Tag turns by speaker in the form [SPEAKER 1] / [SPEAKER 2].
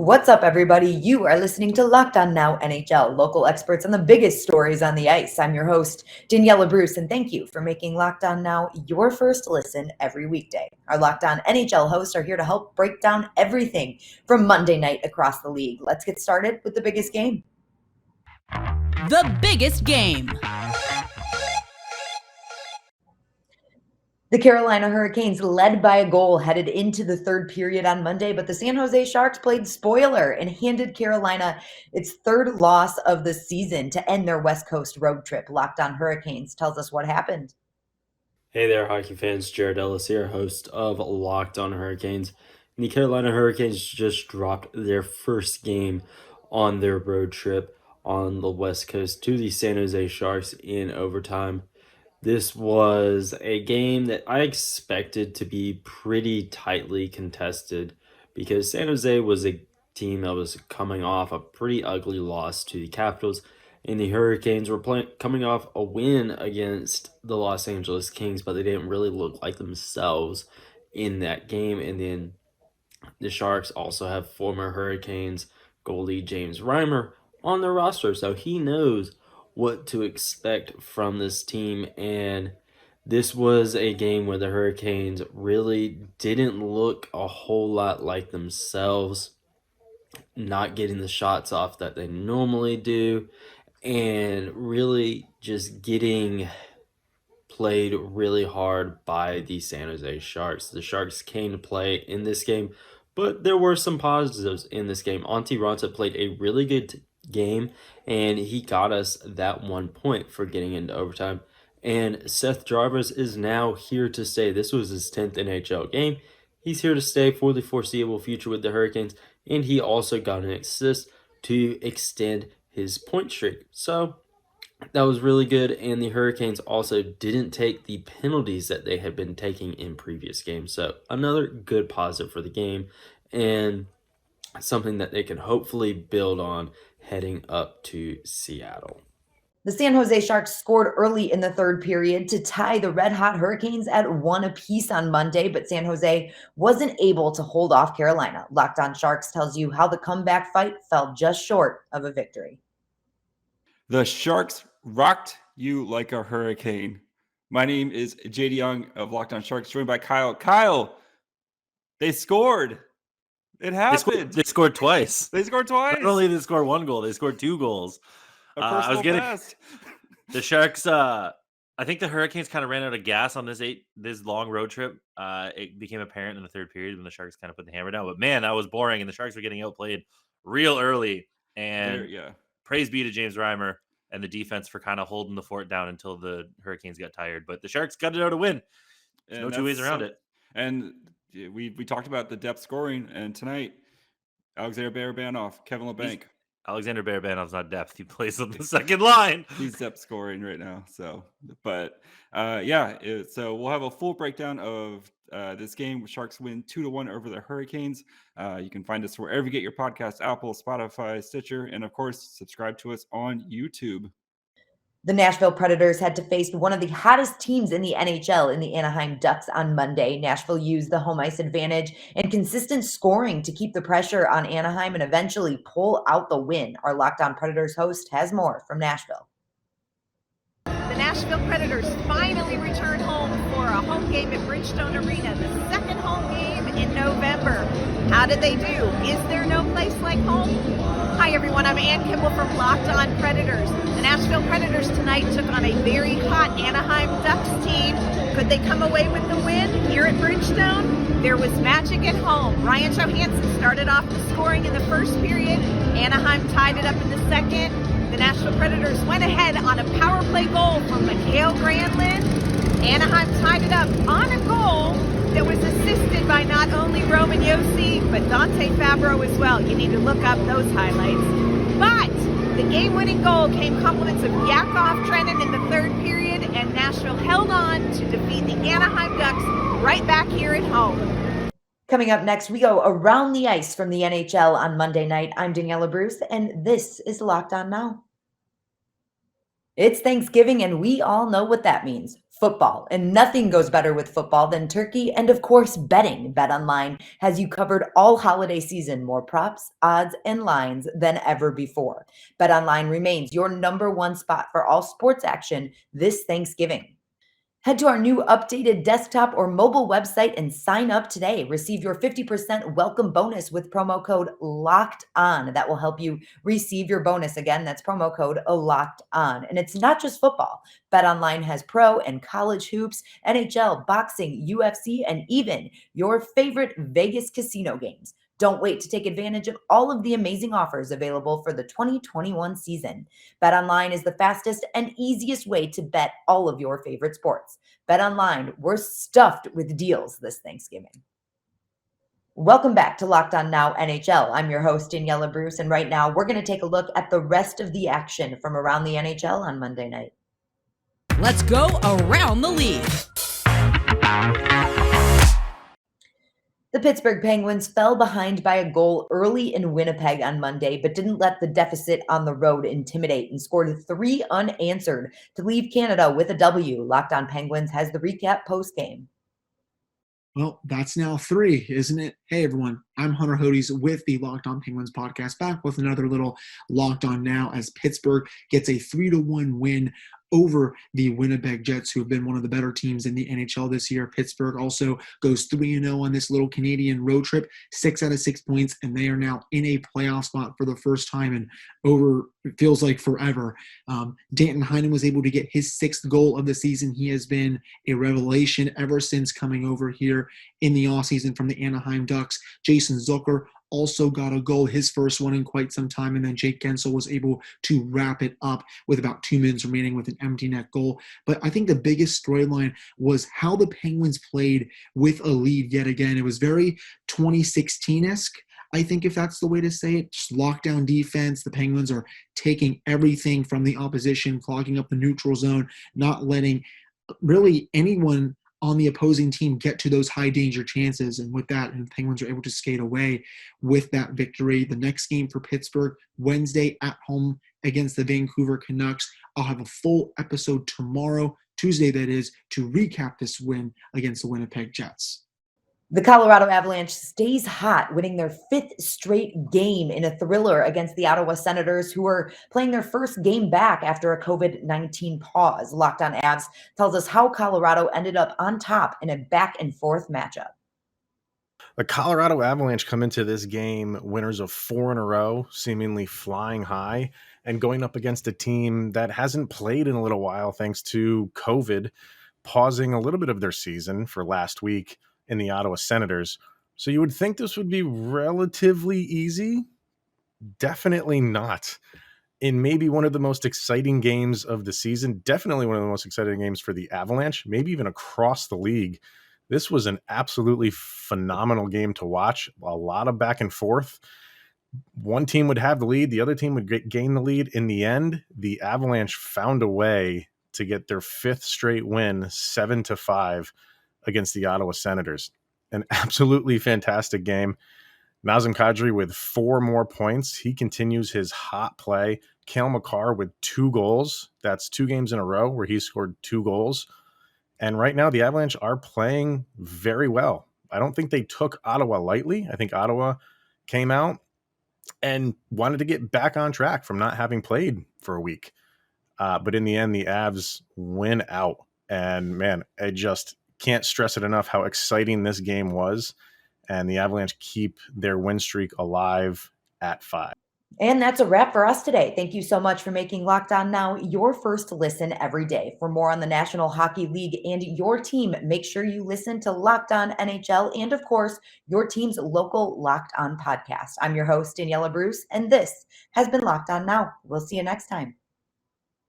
[SPEAKER 1] What's up, everybody? You are listening to Locked On Now NHL, local experts on the biggest stories on the ice. I'm your host, Daniella Bruce, and thank you for making Locked On Now your first listen every weekday. Our Locked On NHL hosts are here to help break down everything from Monday night across the league. Let's get started with the biggest game.
[SPEAKER 2] The biggest game.
[SPEAKER 1] The Carolina Hurricanes led by a goal headed into the third period on Monday, but the San Jose Sharks played spoiler and handed Carolina its third loss of the season to end their West Coast road trip. Locked On Hurricanes tells us what happened.
[SPEAKER 3] Hey there, hockey fans. Jared Ellis here, host of Locked On Hurricanes. And the Carolina Hurricanes just dropped their first game on their road trip on the West Coast to the San Jose Sharks in overtime. This was a game that I expected to be pretty tightly contested because San Jose was a team that was coming off a pretty ugly loss to the Capitals, and the Hurricanes were coming off a win against the Los Angeles Kings, but they didn't really look like themselves in that game. And then the Sharks also have former Hurricanes goalie James Reimer on their roster, so he knows what to expect from this team. And this was a game where the Hurricanes really didn't look a whole lot like themselves, not getting the shots off that they normally do, and really just getting played really hard by the San Jose Sharks. The Sharks came to play in this game, but there were some positives in this game. Antti Raanta played a really good game, and he got us that 1 point for getting into overtime. And Seth Jarvis is now here to stay. This was his 10th NHL game. He's here to stay for the foreseeable future with the Hurricanes, and he also got an assist to extend his point streak. So that was really good, and the Hurricanes also didn't take the penalties that they had been taking in previous games. So another good positive for the game, and something that they can hopefully build on heading up to Seattle.
[SPEAKER 1] The San Jose Sharks scored early in the third period to tie the red-hot Hurricanes at 1 apiece on Monday, but San Jose wasn't able to hold off Carolina. Locked On Sharks tells you how the comeback fight fell just short of a victory.
[SPEAKER 4] The Sharks rocked you like a hurricane. My name is JD Young of Locked On Sharks, joined by Kyle. Kyle, they scored. It happened.
[SPEAKER 5] They scored twice.
[SPEAKER 4] They scored twice.
[SPEAKER 5] Not only did they score one goal, they scored two goals. I was getting the Sharks. I think the Hurricanes kind of ran out of gas on this long road trip. It became apparent in the third period when the Sharks kind of put the hammer down. But man, that was boring, and the Sharks were getting outplayed real early. And praise be to James Reimer and the defense for kind of holding the fort down until the Hurricanes got tired. But the Sharks got it out a win. There's no two ways around it.
[SPEAKER 4] And we talked about the depth scoring, and tonight, Alexander Barabanov, Kevin LeBanc.
[SPEAKER 5] Alexander Barabanov's not depth. He plays on the second line.
[SPEAKER 4] He's depth scoring right now. So we'll have a full breakdown of this game. Sharks win 2-1 over the Hurricanes. You can find us wherever you get your podcasts, Apple, Spotify, Stitcher, and of course, subscribe to us on YouTube.
[SPEAKER 1] The Nashville Predators had to face one of the hottest teams in the NHL in the Anaheim Ducks on Monday. Nashville used the home ice advantage and consistent scoring to keep the pressure on Anaheim and eventually pull out the win. Our Locked On Predators host has more from Nashville.
[SPEAKER 6] The Nashville Predators finally return home for a home game at Bridgestone Arena, the second home game in November. How did they do? Is there no place like home? Hi everyone, I'm Ann Kimball from Locked On Predators. The Nashville Predators tonight took on a very hot Anaheim Ducks team. Could they come away with the win here at Bridgestone? There was magic at home. Ryan Johansson started off the scoring in the first period. Anaheim tied it up in the second. The Nashville Predators went ahead on a power play goal from Mikhail Granlund. Anaheim tied it up on a goal that was assisted by not only Roman Josi, but Dante Fabro as well. You need to look up those highlights. But the game-winning goal came compliments of Yakov Trenin in the third period, and Nashville held on to defeat the Anaheim Ducks right back here at home.
[SPEAKER 1] Coming up next, we go around the ice from the NHL on Monday night. I'm Daniella Bruce, and this is Locked On Now. It's Thanksgiving, and we all know what that means. Football. And nothing goes better with football than turkey and, of course, betting. BetOnline has you covered all holiday season. More props, odds, and lines than ever before. BetOnline remains your number one spot for all sports action this Thanksgiving. Head to our new updated desktop or mobile website and sign up today. Receive your 50% welcome bonus with promo code LOCKED ON. That will help you receive your bonus. Again, that's promo code LOCKED ON. And it's not just football. BetOnline has pro and college hoops, NHL, boxing, UFC, and even your favorite Vegas casino games. Don't wait to take advantage of all of the amazing offers available for the 2021 season. BetOnline is the fastest and easiest way to bet all of your favorite sports. BetOnline, we're stuffed with deals this Thanksgiving. Welcome back to Locked On Now NHL. I'm your host, Daniella Bruce, and right now we're going to take a look at the rest of the action from around the NHL on Monday night.
[SPEAKER 2] Let's go around the league.
[SPEAKER 1] The Pittsburgh Penguins fell behind by a goal early in Winnipeg on Monday, but didn't let the deficit on the road intimidate and scored 3 unanswered to leave Canada with a W. Locked On Penguins has the recap post-game.
[SPEAKER 7] Well, that's now 3, isn't it? Hey, everyone. I'm Hunter Hodes with the Locked On Penguins podcast, back with another little Locked On Now as Pittsburgh gets a 3-1 win over the Winnipeg Jets, who have been one of the better teams in the NHL this year. Pittsburgh also goes 3-0 on this little Canadian road trip, 6 out of 6 points, and they are now in a playoff spot for the first time in over, it feels like forever. Danton Heinen was able to get his 6th goal of the season. He has been a revelation ever since coming over here in the offseason from the Anaheim Ducks. Jason Zucker also got a goal, his first one in quite some time, and then Jake Guentzel was able to wrap it up with about 2 minutes remaining with an empty net goal. But I think the biggest storyline was how the Penguins played with a lead yet again. It was very 2016-esque, I think, if that's the way to say it. Just lockdown defense. The Penguins are taking everything from the opposition, clogging up the neutral zone, not letting really anyone on the opposing team get to those high danger chances. And with that, and the Penguins are able to skate away with that victory. The next game for Pittsburgh, Wednesday at home against the Vancouver Canucks. I'll have a full episode tomorrow, Tuesday that is, to recap this win against the Winnipeg Jets.
[SPEAKER 1] The Colorado Avalanche stays hot, winning their 5th straight game in a thriller against the Ottawa Senators, who are playing their first game back after a COVID-19 pause. Locked On Avs tells us how Colorado ended up on top in a back-and-forth matchup.
[SPEAKER 8] The Colorado Avalanche come into this game winners of 4 in a row, seemingly flying high, and going up against a team that hasn't played in a little while thanks to COVID, pausing a little bit of their season for last week in the Ottawa Senators. So you would think this would be relatively easy. Definitely not. In maybe one of the most exciting games of the season, definitely one of the most exciting games for the Avalanche, maybe even across the league. This was an absolutely phenomenal game to watch. A lot of back and forth. One team would have the lead. The other team would gain the lead. In the end, the Avalanche found a way to get their 5th straight win, 7-5, against the Ottawa Senators. An absolutely fantastic game. Nazem Kadri with 4 more points. He continues his hot play. Cale Makar with 2 goals. That's 2 games in a row where he scored 2 goals. And right now, the Avalanche are playing very well. I don't think they took Ottawa lightly. I think Ottawa came out and wanted to get back on track from not having played for a week. But in the end, the Avs win out. And man, I just can't stress it enough how exciting this game was. And the Avalanche keep their win streak alive at 5.
[SPEAKER 1] And that's a wrap for us today. Thank you so much for making Locked On Now your first listen every day. For more on the National Hockey League and your team, make sure you listen to Locked On NHL and, of course, your team's local Locked On podcast. I'm your host, Daniella Bruce, and this has been Locked On Now. We'll see you next time.